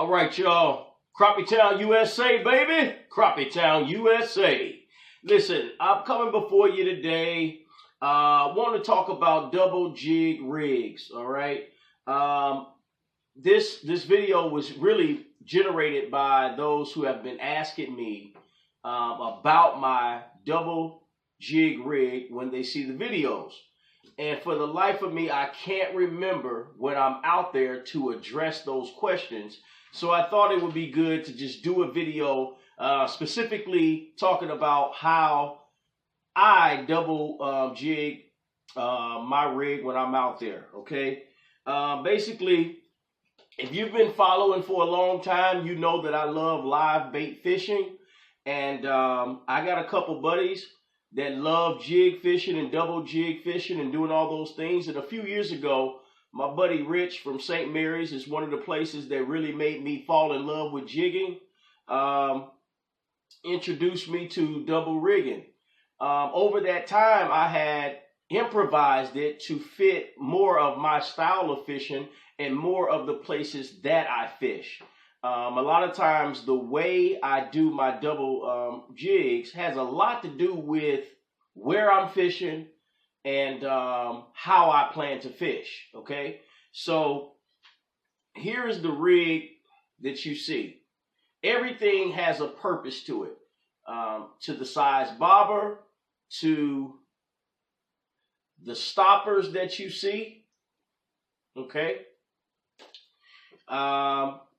All right, y'all. Crappie Town USA, baby. Crappie Town USA. Listen, I'm coming before you today. Want to talk about double jig rigs. All right. This video was really generated by those who have been asking me about my double jig rig when they see the videos. And for the life of me, I can't remember when I'm out there to address those questions. So I thought it would be good to just do a video specifically talking about how I double jig my rig when I'm out there, okay? Basically, if you've been following for a long time, you know that I love live bait fishing. And I got a couple buddies that love jig fishing and double jig fishing and doing all those things. And a few years ago, my buddy Rich from St. Mary's is one of the places that really made me fall in love with jigging. Introduced me to double rigging. Over that time, I had improvised it to fit more of my style of fishing and more of the places that I fish. A lot of times, the way I do my double jigs has a lot to do with where I'm fishing and how I plan to fish, okay? So here is the rig that you see. Everything has a purpose to it, to the size bobber, to the stoppers that you see, okay?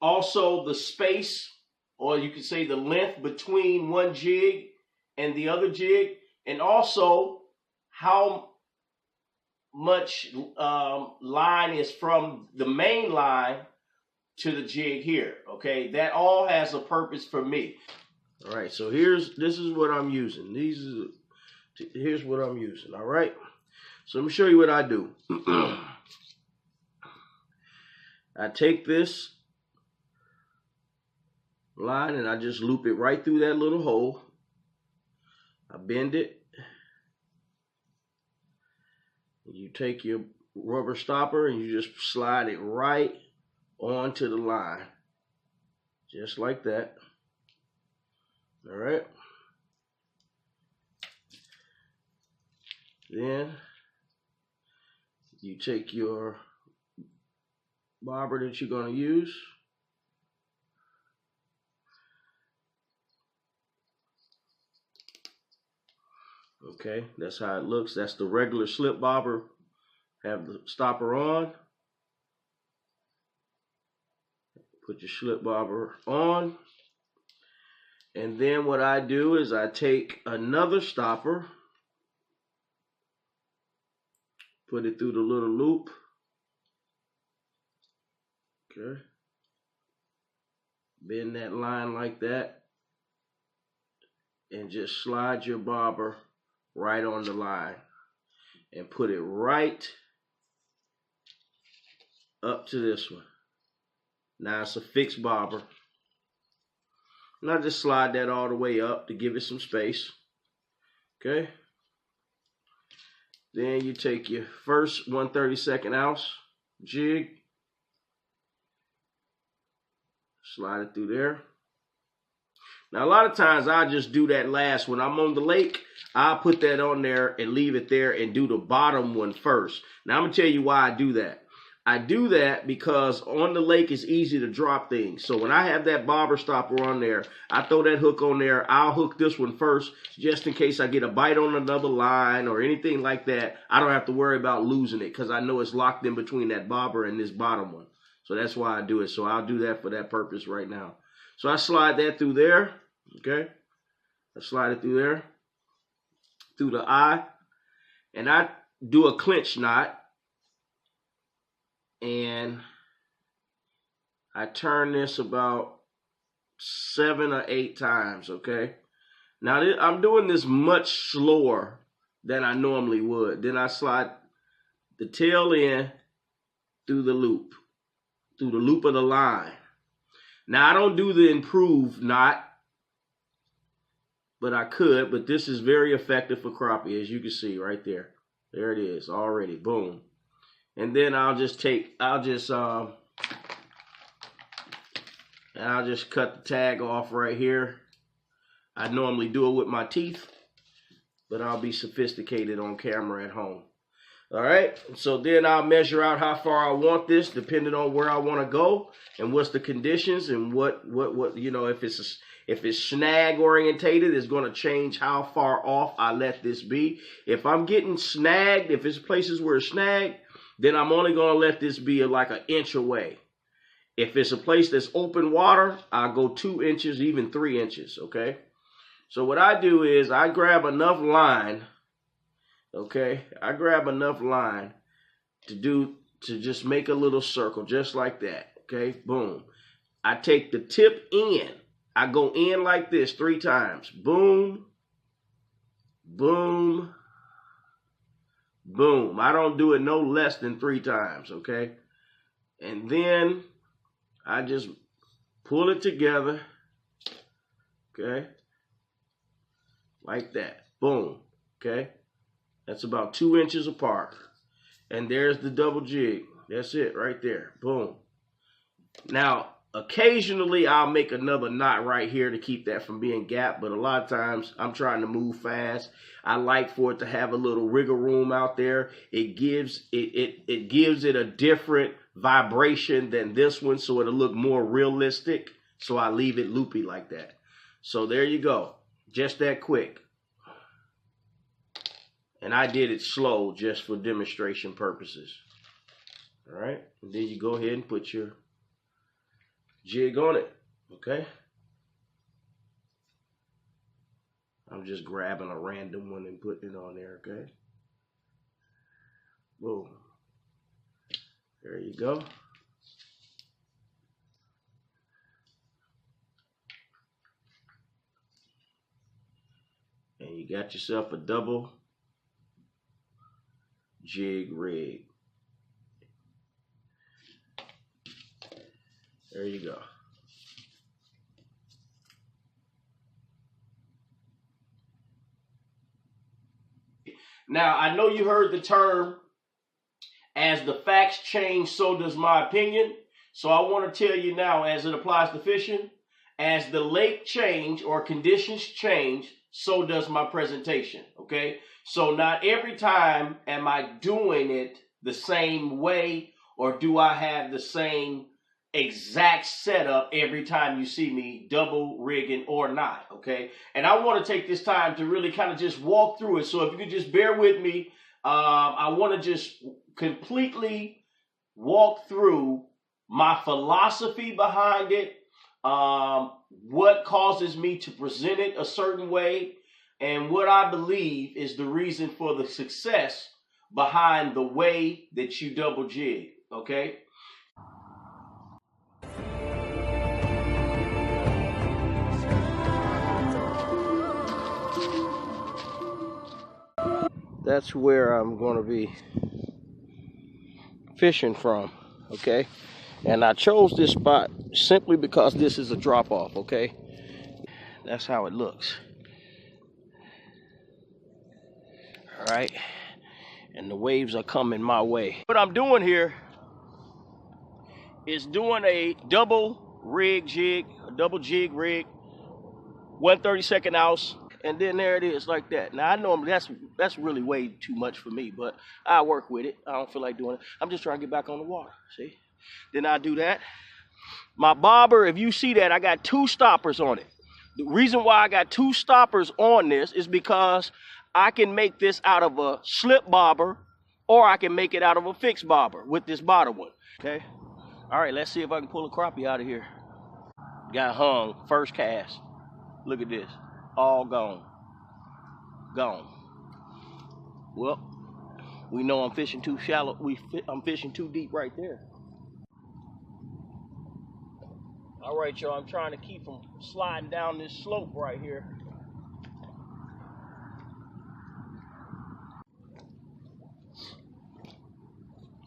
Also the space, or you could say the length between one jig and the other jig, and also how much line is from the main line to the jig here, okay? That all has a purpose for me. All right, so this is what I'm using. Here's what I'm using, all right? So let me show you what I do. I take this line and I just loop it right through that little hole. I bend it. You take your rubber stopper and you just slide it right onto the line. Just like that. All right. Then you take your bobber that you're going to use. Okay, that's how it looks. That's the regular slip bobber. Have the stopper on. Put your slip bobber on. And then what I do is I take another stopper, put it through the little loop. Okay. Bend that line like that. And just slide your bobber right on the line. And put it right up to this one. Now it's a fixed bobber. And I just slide that all the way up to give it some space. Okay. Then you take your first 1/32 ounce jig. Slide it through there. Now, a lot of times I just do that last. When I'm on the lake, I'll put that on there and leave it there and do the bottom one first. Now, I'm going to tell you why I do that. I do that because on the lake it's easy to drop things. So when I have that bobber stopper on there, I throw that hook on there. I'll hook this one first just in case I get a bite on another line or anything like that. I don't have to worry about losing it because I know it's locked in between that bobber and this bottom one. So that's why I do it. So I'll do that for that purpose right now. So I slide that through there. Okay. I slide it through there. Through the eye. And I do a clinch knot. And I turn this about 7 or 8 times, okay? Now, I'm doing this much slower than I normally would. Then I slide the tail in through the loop of the line. Now, I don't do the improved knot, but I could. But this is very effective for crappie, as you can see right there. There it is already, boom. And then I'll just And I'll just cut the tag off right here. I normally do it with my teeth, but I'll be sophisticated on camera at home. All right, so then I'll measure out how far I want this, depending on where I want to go and what's the conditions and what you know, if it's snag orientated, it's going to change how far off I let this be. If I'm getting snagged, if it's places where it's snagged, then I'm only going to let this be like an inch away. If it's a place that's open water, I'll go 2 inches, even 3 inches, okay? So what I do is I grab enough line, okay? I grab enough line to just make a little circle, just like that, okay? Boom. I take the tip in. I go in like this 3 times. Boom, boom, boom. I don't do it no less than 3 times, okay? And then I just pull it together, okay? Like that. Boom, okay? That's about 2 inches apart. And there's the double jig. That's it right there. Boom. Now, occasionally I'll make another knot right here to keep that from being gapped, but a lot of times I'm trying to move fast. I like for it to have a little wiggle room out there. It gives it a different vibration than this one, so it'll look more realistic. So I leave it loopy like that. So there you go. Just that quick. And I did it slow just for demonstration purposes. All right. And then you go ahead and put your jig on it. Okay. I'm just grabbing a random one and putting it on there. Okay. Boom. There you go. And you got yourself a double jig rig. There you go. Now, I know you heard the term, as the facts change, so does my opinion. So I want to tell you now, as it applies to fishing, as the lake change or conditions change, so does my presentation, okay? So not every time am I doing it the same way, or do I have the same exact setup every time you see me double rigging or not, okay? And I want to take this time to really kind of just walk through it. So if you could just bear with me, I want to just completely walk through my philosophy behind it, what causes me to present it a certain way, and what I believe is the reason for the success behind the way that you double jig, okay? That's where I'm going to be fishing from, okay? And I chose this spot simply because this is a drop-off, okay? That's how it looks. All right, and the waves are coming my way. What I'm doing here is doing a double jig rig, 1/32 ounce, and then there it is like that. Now I know that's really way too much for me, but I work with it. I don't feel like doing it. I'm just trying to get back on the water, see? Then I do that. My bobber, if you see that, I got 2 stoppers on it. The reason why I got 2 stoppers on this is because I can make this out of a slip bobber, or I can make it out of a fixed bobber with this bottom one, okay? All right, let's see if I can pull a crappie out of here. Got hung, first cast. Look at this, all gone. Gone. Well, we know I'm fishing too shallow. I'm fishing too deep right there. All right, y'all, I'm trying to keep from sliding down this slope right here.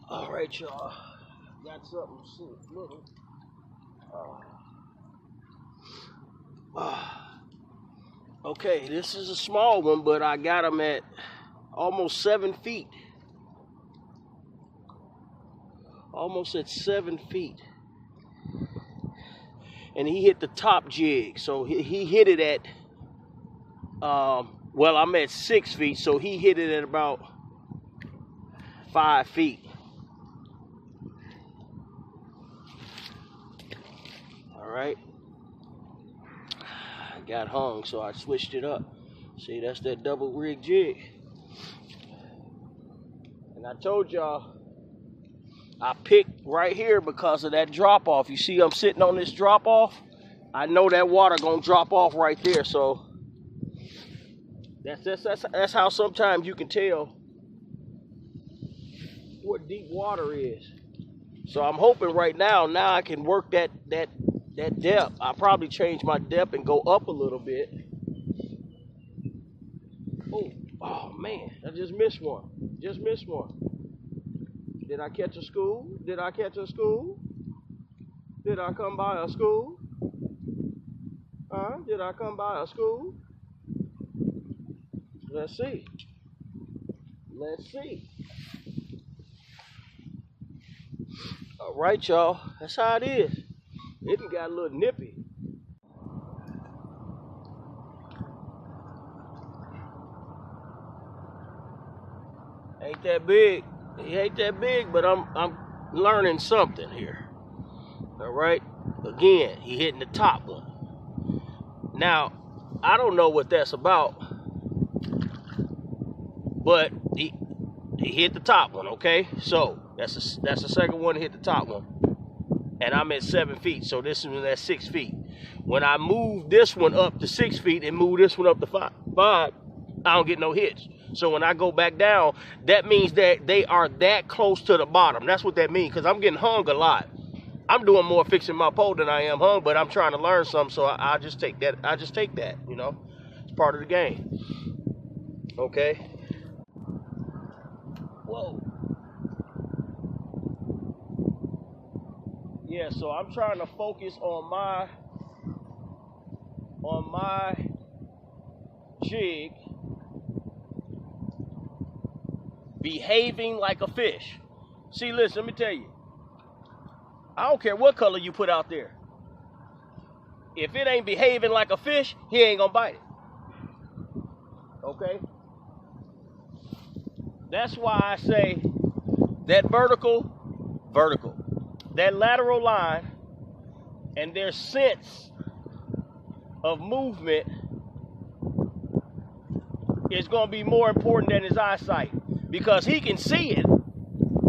All right, y'all, got something little. Okay, this is a small one, but I got them at almost 7 feet. Almost at 7 feet. and he hit the top jig. So he hit it at, well, I'm at 6 feet, so he hit it at about 5 feet. All right. I got hung, so I switched it up. See, that's that double rig jig. And I told y'all, I picked right here because of that drop off. You see I'm sitting on this drop off? I know that water gonna drop off right there, so that's how sometimes you can tell what deep water is. So I'm hoping right now I can work that depth. I'll probably change my depth and go up a little bit. Oh man, I just missed one. Just missed one. Did I catch a school? Did I catch a school? Did I come by a school? Did I come by a school? Let's see. Let's see. All right, y'all. That's how it is. It done got a little nippy. Ain't that big. He ain't that big, but I'm learning something here. All right. Again, he hitting the top one. Now, I don't know what that's about, but he hit the top one. Okay, so that's the second one to hit the top one, and I'm at 7 feet. So this one at 6 feet. When I move this one up to 6 feet and move this one up to five, I don't get no hits. So when I go back down, that means that they are that close to the bottom. That's what that means, because I'm getting hung a lot. I'm doing more fixing my pole than I am hung, but I'm trying to learn something, so I just take that. I just take that, you know. It's part of the game. Okay. Whoa. Yeah, so I'm trying to focus on my jig behaving like a fish. See, listen, let me tell you. I don't care what color you put out there. If it ain't behaving like a fish, he ain't gonna bite it. Okay? That's why I say that vertical, that lateral line, and their sense of movement is gonna be more important than his eyesight, because he can see it.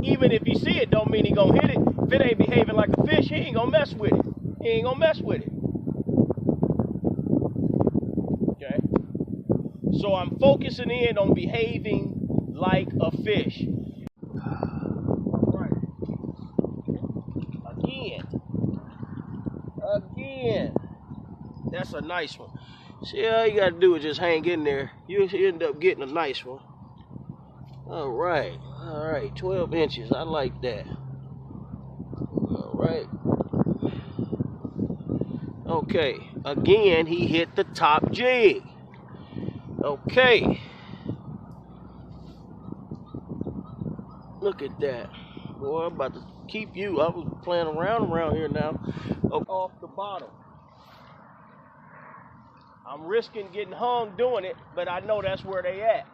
Even if he see it, don't mean he gonna hit it. If it ain't behaving like a fish, he ain't gonna mess with it. He ain't gonna mess with it. Okay? So I'm focusing in on behaving like a fish. All right. Again. That's a nice one. See, all you gotta do is just hang in there. You end up getting a nice one. All right, 12 inches. I like that. All right. Okay, again, he hit the top jig. Okay. Look at that. Boy, I'm about to keep you. I was playing around here now. Off the bottom. I'm risking getting hung doing it, but I know that's where they at.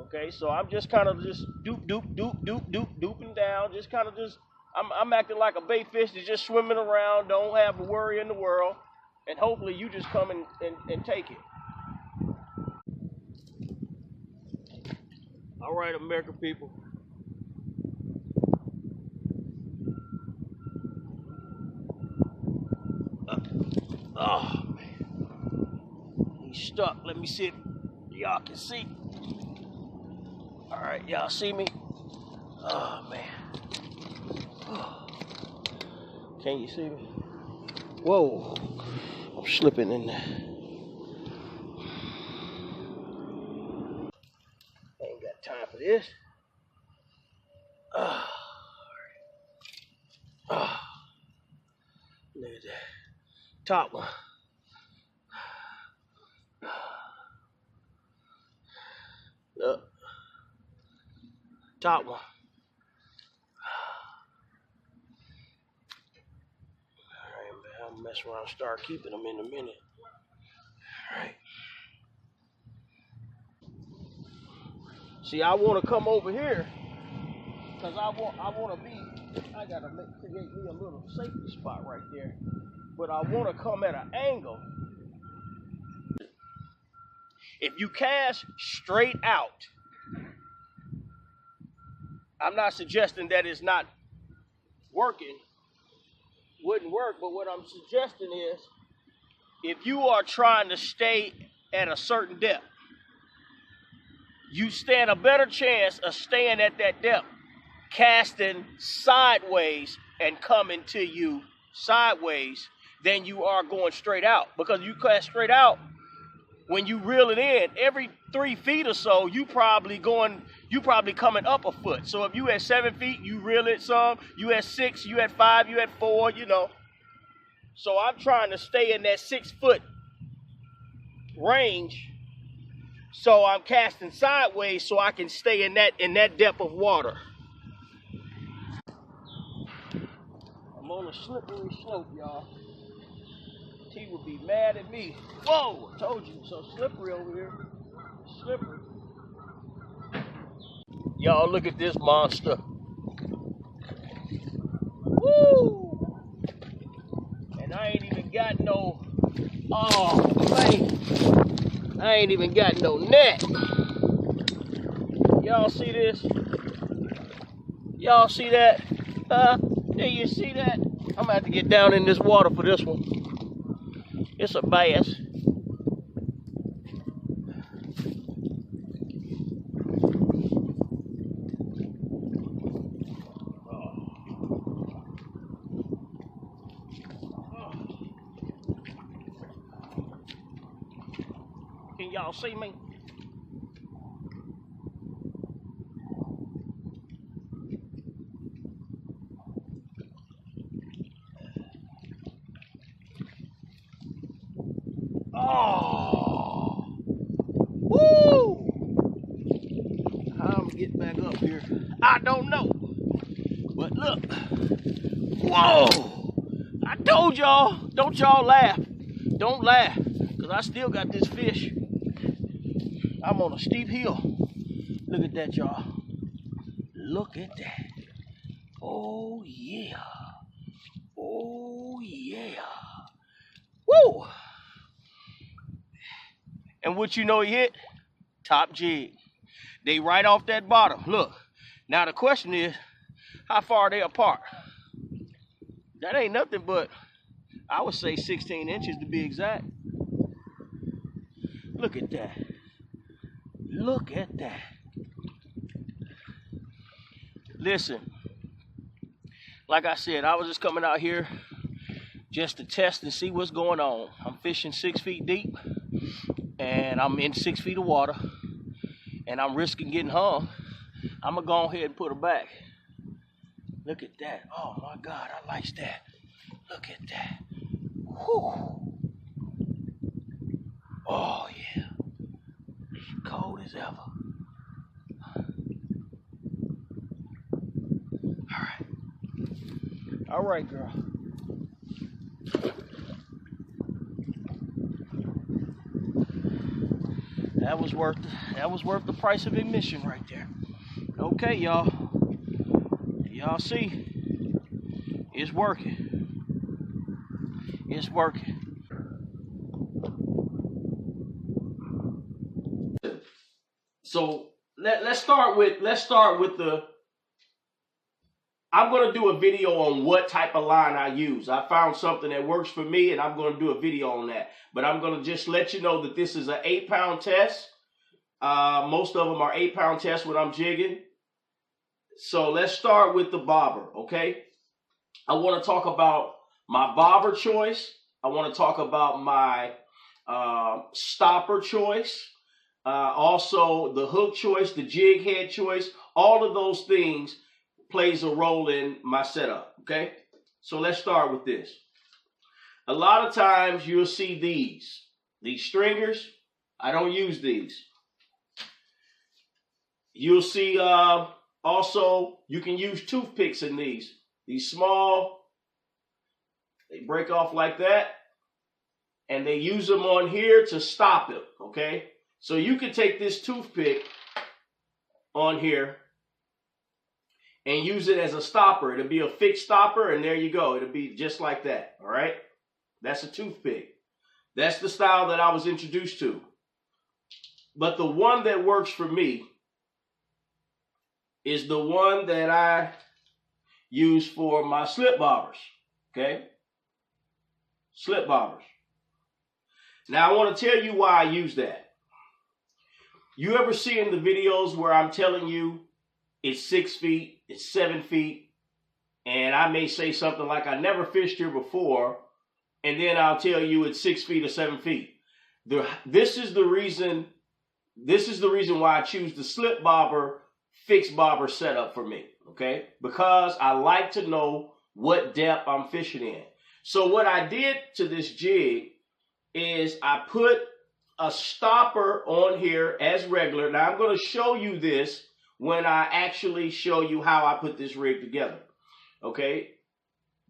Okay, so I'm just kind of just dooping down, just kind of just, I'm acting like a bait fish that's just swimming around, don't have a worry in the world, and hopefully you just come and take it. All right, American people. Oh, man. He's stuck. Let me see if y'all can see. All right, y'all see me? Oh, man. Can you see me? Whoa. I'm slipping in there. Ain't got time for this. Look at that. Top one. Look. Top one. Mess around and start keeping them in a minute. All right. See, I want to come over here because I gotta create me a little safety spot right there. But I want to come at an angle. If you cast straight out, I'm not suggesting that it's not working, wouldn't work, but what I'm suggesting is if you are trying to stay at a certain depth, you stand a better chance of staying at that depth, casting sideways and coming to you sideways than you are going straight out. Because you cast straight out, when you reel it in, every 3 feet or so, you probably coming up a foot. So if you at 7 feet, you reel it some. You at 6, you at 5, you at 4, you know. So I'm trying to stay in that 6 foot range. So I'm casting sideways so I can stay in that depth of water. I'm on a slippery slope, y'all. T would be mad at me. Whoa, I told you, it's so slippery over here. Slippery. Y'all look at this monster. Woo! And I ain't even got no, oh man, I ain't even got no net. Y'all see this? Y'all see that? Do you see that? I'm gonna have to get down in this water for this one. It's a bass. Can y'all see me? Oh, woo! How I'm gonna get back up here, I don't know. But look, whoa! I told y'all, don't y'all laugh. Don't laugh, because I still got this fish. I'm on a steep hill. Look at that, y'all. Look at that. Oh, yeah. Oh, yeah. Woo! And what you know he hit? Top jig. They right off that bottom. Look. Now the question is, how far are they apart? That ain't nothing but, I would say 16 inches to be exact. Look at that. Look at that. Listen, like I said, I was just coming out here just to test and see what's going on. I'm fishing 6 feet deep, and I'm in 6 feet of water, and I'm risking getting hung. I'm gonna go ahead and put her back. Look at that. Oh my God, I like that. Look at that. Whew. Oh yeah. It's cold as ever. All right, girl. That was worth the price of admission right there. Okay, y'all. Y'all see? It's working. It's working. So let's start with the. I'm gonna do a video on what type of line I use. I found something that works for me, and I'm gonna do a video on that. But I'm gonna just let you know that this is an 8-pound test. Most of them are 8-pound tests when I'm jigging. So let's start with the bobber, okay? I want to talk about my bobber choice. I want to talk about my stopper choice. Also the hook choice, the jig head choice. All of those things plays a role in my setup, okay? So let's start with this. A lot of times you'll see these stringers. I don't use these. You'll see also you can use toothpicks in these small They break off like that, and they use them on here to stop it, okay? So you can take this toothpick on here and use it as a stopper. It'll be a fixed stopper, and there you go. It'll be just like that, all right? That's a toothpick. That's the style that I was introduced to. But the one that works for me is the one that I use for my slip bobbers, okay? Slip bobbers. Now, I want to tell you why I use that. You ever see in the videos where I'm telling you it's 6 feet, it's 7 feet, and I may say something like, I never fished here before, and then I'll tell you it's 6 feet or 7 feet. This is the reason why I choose the slip bobber, fixed bobber setup for me, okay? Because I like to know what depth I'm fishing in. So what I did to this jig is I put a stopper on here as regular. Now I'm going to show you this when I actually show you how I put this rig together, okay?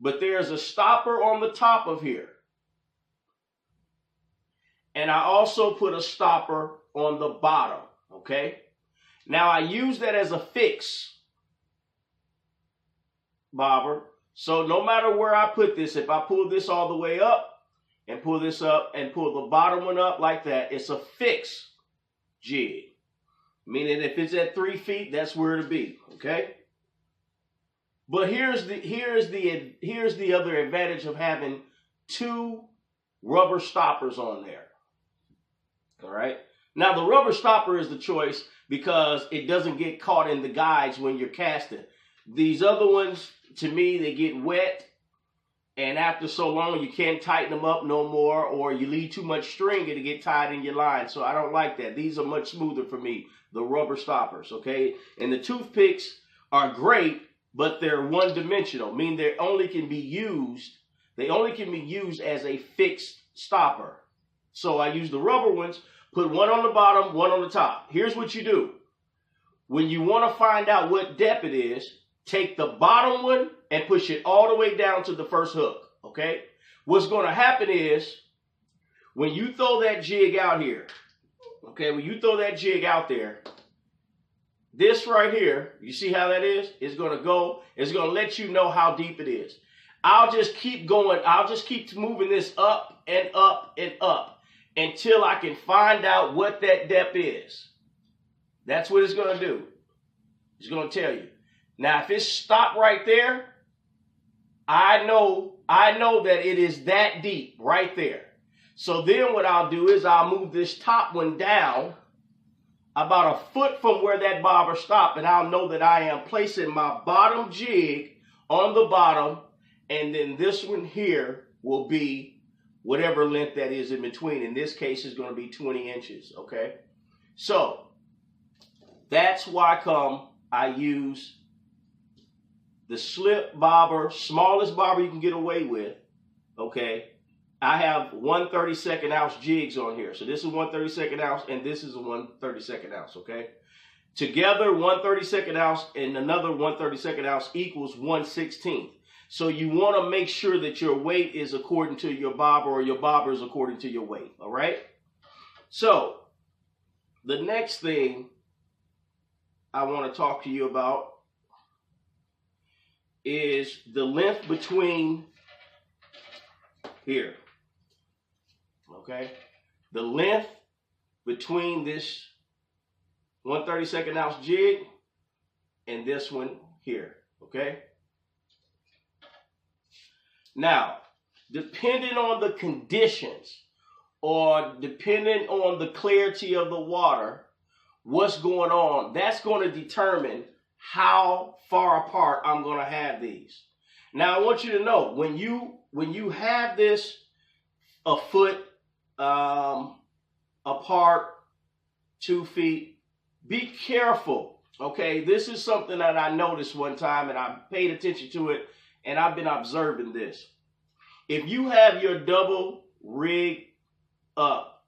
But there's a stopper on the top of here. And I also put a stopper on the bottom, okay? Now I use that as a fix bobber. So no matter where I put this, if I pull this all the way up and pull this up and pull the bottom one up like that, it's a fix jig. Meaning if it's at 3 feet, that's where it'll be, okay? But here's the other advantage of having 2 rubber stoppers on there. All right. Now the rubber stopper is the choice because it doesn't get caught in the guides when you're casting. These other ones, to me, they get wet, and after so long you can't tighten them up no more, or you leave too much string, it'll get tied in your line. So I don't like that. These are much smoother for me, the rubber stoppers, okay? And the toothpicks are great, but they're one-dimensional, meaning they only can be used as a fixed stopper. So I use the rubber ones, put one on the bottom, one on the top. Here's what you do. When you want to find out what depth it is, take the bottom one and push it all the way down to the first hook, okay? What's going to happen is when you throw that jig out here, okay, when you throw that jig out there, this right here, you see how that is? It's going to let you know how deep it is. I'll just keep going. I'll just keep moving this up and up and up until I can find out what that depth is. That's what it's going to do. It's going to tell you. Now, if it's stopped right there, I know that it is that deep right there. So then what I'll do is I'll move this top one down about a foot from where that bobber stopped, and I'll know that I am placing my bottom jig on the bottom, and then this one here will be whatever length that is in between. In this case, it's going to be 20 inches, okay? So that's why I use the slip bobber, smallest bobber you can get away with, okay? I have 1 32nd ounce jigs on here. So this is 1 32nd ounce, and this is a 1 32nd ounce, okay? Together, 1 32nd ounce and another 1 32nd ounce equals 1/16. So you want to make sure that your weight is according to your bobber, or your bobber is according to your weight, all right? So the next thing I want to talk to you about is the length between here, okay? The length between this 1 32nd ounce jig and this one here, okay? Now, depending on the conditions or depending on the clarity of the water, what's going on, that's going to determine how far apart I'm going to have these. Now, I want you to know, when you have this a foot apart, 2 feet, be careful, okay? This is something that I noticed one time, and I paid attention to it, and I've been observing this. If you have your double rig up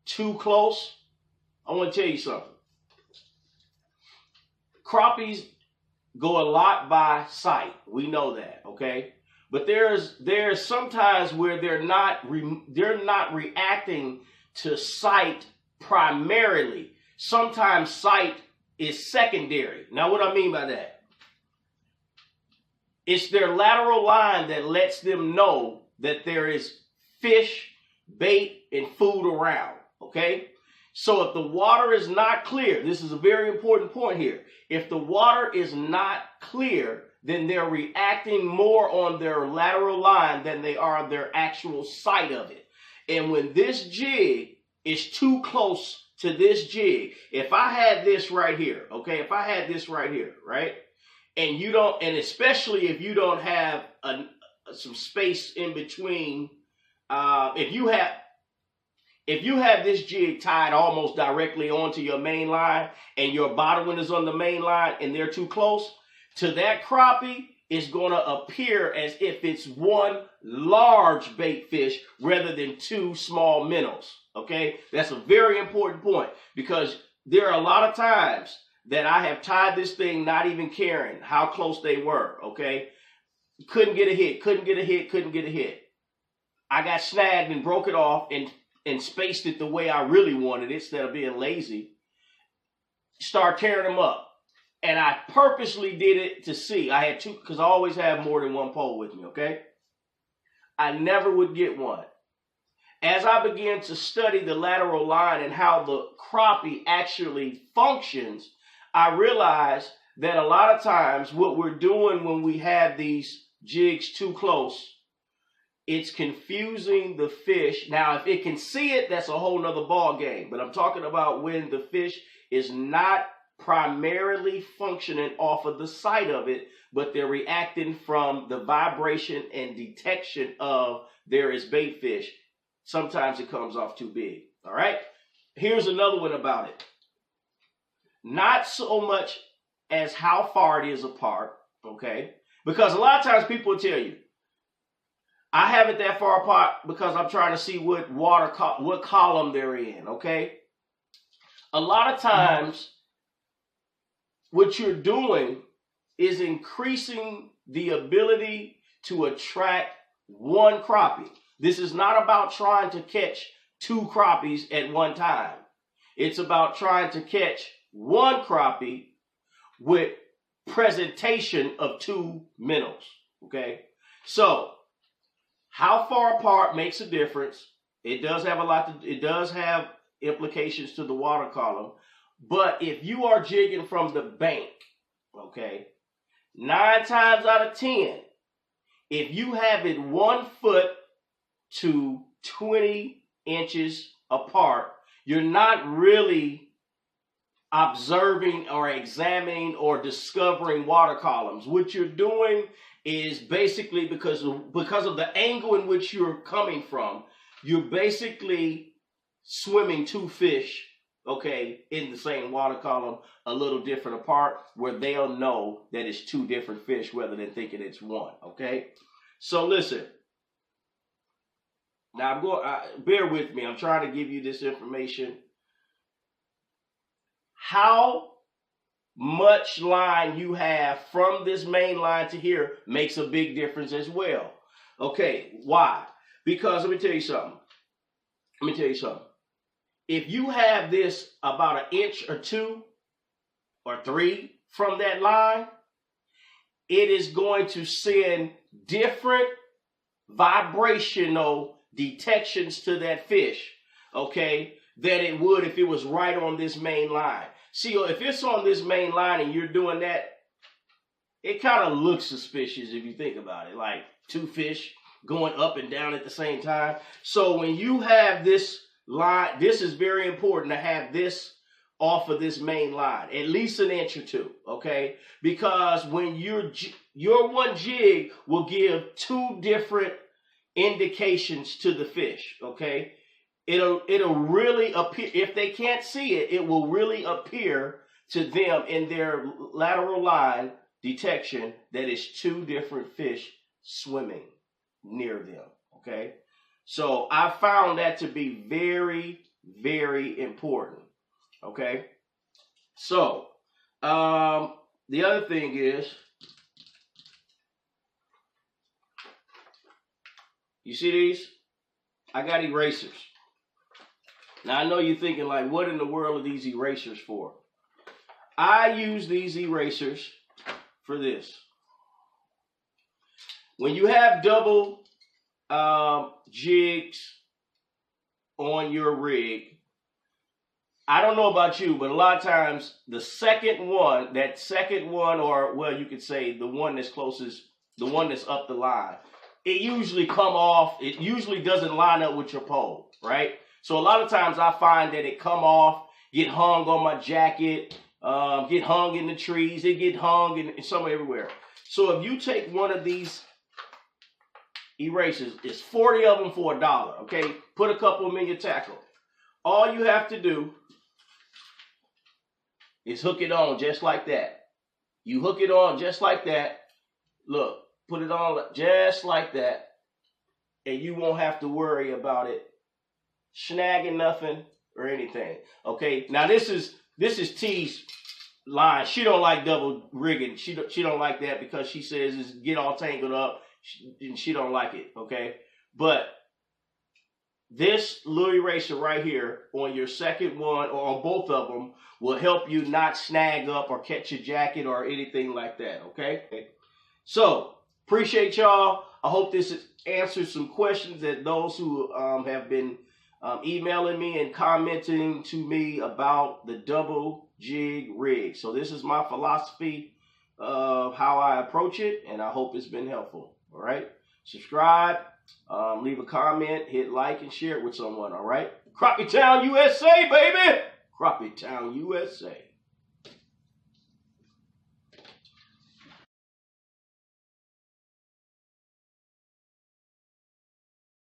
too close, I want to tell you something. Crappies go a lot by sight. We know that, okay? But there's sometimes where they're not reacting to sight primarily. Sometimes sight is secondary. Now, what I mean by that? It's their lateral line that lets them know that there is fish, bait, and food around, okay? So if the water is not clear, this is a very important point here. If the water is not clear, then they're reacting more on their lateral line than they are their actual sight of it. And when this jig is too close to this jig, if I had this right here, okay, if I had this right here, right, and you don't, and especially if you don't have some space in between, if you have this jig tied almost directly onto your main line and your bottom one is on the main line and they're too close, to that crappie, it's going to appear as if it's one large bait fish rather than two small minnows, okay? That's a very important point because there are a lot of times that I have tied this thing not even caring how close they were, okay? Couldn't get a hit, couldn't get a hit, couldn't get a hit. I got snagged and broke it off and spaced it the way I really wanted it instead of being lazy. Start tearing them up. And I purposely did it to see. I had two, because I always have more than one pole with me, okay? I never would get one. As I began to study the lateral line and how the crappie actually functions, I realized that a lot of times what we're doing when we have these jigs too close, it's confusing the fish. Now, if it can see it, that's a whole nother ball game. But I'm talking about when the fish is not primarily functioning off of the sight of it, but they're reacting from the vibration and detection of there is bait fish. Sometimes it comes off too big. All right. Here's another one about it. Not so much as how far it is apart. Okay. Because a lot of times people will tell you, I have it that far apart because I'm trying to see what what column they're in. Okay. A lot of times, what you're doing is increasing the ability to attract one crappie. This is not about trying to catch two crappies at one time. It's about trying to catch one crappie with presentation of two minnows. Okay? So, how far apart makes a difference. It does have implications to the water column. But if you are jigging from the bank, okay, 9 times out of 10, if you have it 1 foot to 20 inches apart, you're not really observing or examining or discovering water columns. What you're doing is basically because of the angle in which you're coming from, you're basically swimming two fish, okay, in the same water column, a little different apart, where they'll know that it's two different fish rather than thinking it's one, okay? So listen. Now, bear with me. I'm trying to give you this information. How much line you have from this main line to here makes a big difference as well. Okay, why? Because let me tell you something. If you have this about 1 inch or 2 or 3 from that line, it is going to send different vibrational detections to that fish, okay, than it would if it was right on this main line. See, if it's on this main line and you're doing that, it kind of looks suspicious if you think about it, like two fish going up and down at the same time. So when you have this line, this is very important to have this off of this main line, at least 1 inch or 2, okay? Because when your one jig will give 2 different indications to the fish, okay? It'll really appear, if they can't see it, it will really appear to them in their lateral line detection that it's 2 different fish swimming near them, okay? So I found that to be very, very important, okay? So the other thing is, You see these? I got erasers. Now, I know you're thinking, like, what in the world are these erasers for? I use these erasers for this. When you have double jigs on your rig, I don't know about you, but a lot of times the second one, or, well, you could say the one that's closest, the one that's up the line, it usually come off. It usually doesn't line up with your pole, right? So a lot of times I find that it come off, get hung on my jacket, get hung in the trees, it get hung in somewhere everywhere. So if you take one of these erasers, it's 40 of them for $1, okay? Put a couple of them in your tackle. All you have to do is hook it on just like that. You hook it on just like that. Look, put it on just like that, and you won't have to worry about it snagging nothing or anything. Okay, now this is T's line. She don't like double rigging. She don't like that because she says it's get all tangled up, and she don't like it. Okay, but this little eraser right here on your second one or on both of them will help you not snag up or catch your jacket or anything like that. Okay, so appreciate y'all. I hope this answers some questions that those who have been emailing me and commenting to me about the double jig rig. So this is my philosophy of how I approach it, and I hope it's been helpful. All right, subscribe, leave a comment, hit like, and share it with someone. All right, Crappie Town USA, baby. Crappie Town USA.